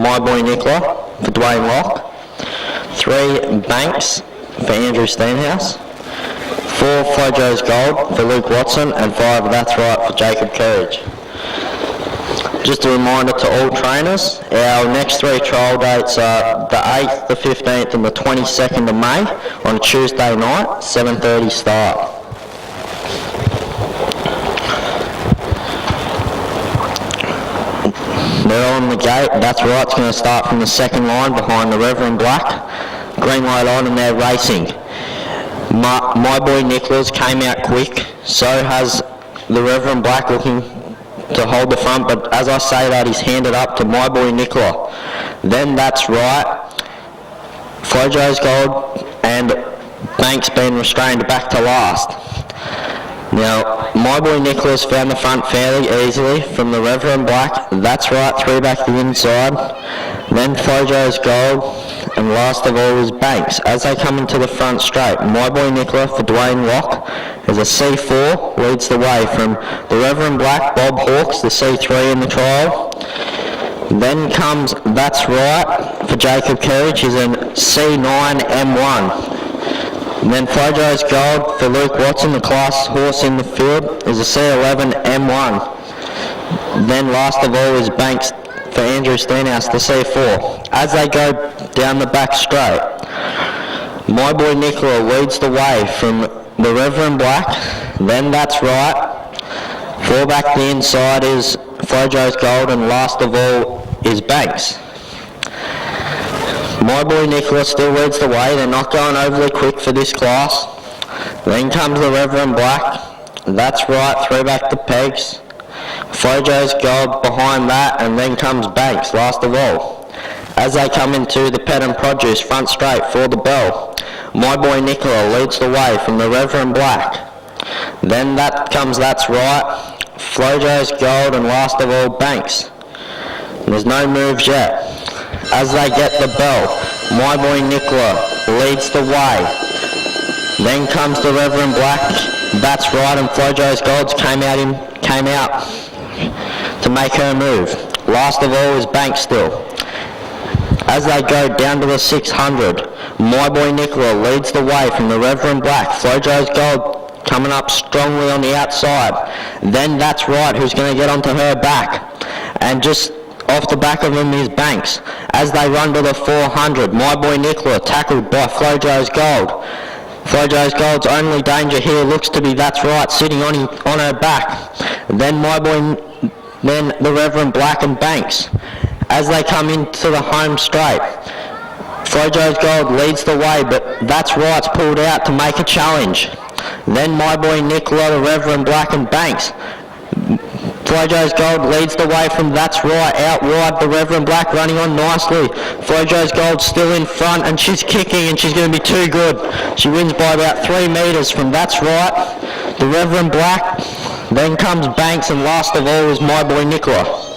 My Boy Nicola for Dwayne Locke. 3 Banks for Andrew Steenhouse. 4 Flojo's Gold for Luke Watson, and 5 That's Right for Jacob Courage. Just a reminder to all trainers, our next 3 trial dates are the 8th, the 15th and the 22nd of May on a Tuesday night, 7:30 start. They're on the gate. That's right, it's going to start from the second line behind the Reverend Black. Green light on and they're racing. My Boy Nicholas came out quick, so has the Reverend Black, looking to hold the front, but as I say that, he's handed up to My Boy Nicola. Then That's Right, Flojo's Gold and Banks being restrained back to last. Now, My Boy Nicholas found the front fairly easily from the Reverend Black. That's Right, 3 back the inside. Then Flojo's Gold, and last of all is Banks. As they come into the front straight, My Boy Nicola for Dwayne Locke is a C4, leads the way from the Reverend Black, Bob Hawkes, the C3 in the trial. Then comes That's Right for Jacob Courage, he's in C9 M1. And then Flojo's Gold for Luke Watson, the class horse in the field, is a C11 M1. Then last of all is Banks for Andrew Steenhouse, the C4. As they go down the back straight, My Boy Nicola leads the way from the Reverend Black. Then That's Right. 4 back the inside is Flojo's Gold, and last of all is Banks. My Boy Nicola still leads the way. They're not going overly quick for this class. Then comes the Reverend Black. That's Right, 3 back the pegs. Flojo's Gold behind that, and then comes Banks last of all. As they come into the Pet and Produce front straight for the bell, My Boy Nicola leads the way from the Reverend Black. Then That's Right, Flojo's Gold, and last of all Banks. There's no moves yet. As they get the bell, My Boy Nicola leads the way. Then comes the Reverend Black. That's Right, and Flojo's Gold came out to make her move. Last of all is Banks still. As they go down to the 600, My Boy Nicola leads the way from the Reverend Black. Flojo's Gold coming up strongly on the outside. Then That's Right, who's going to get onto her back. And just off the back of him is Banks. As they run to the 400, My Boy Nicola tackled by Flojo's Gold. Flojo's Gold's only danger here looks to be That's Right, sitting on her back. Then the Reverend Black and Banks. As they come into the home straight, Flojo's Gold leads the way, but That's Right's pulled out to make a challenge. Then My Boy Nicola, the Reverend Black and Banks. Flojo's Gold leads the way from That's Right, out wide the Reverend Black running on nicely. Flojo's Gold still in front, and she's kicking, and she's going to be too good. She wins by about 3 metres from That's Right, the Reverend Black. Then comes Banks, and last of all is My Boy Nicola.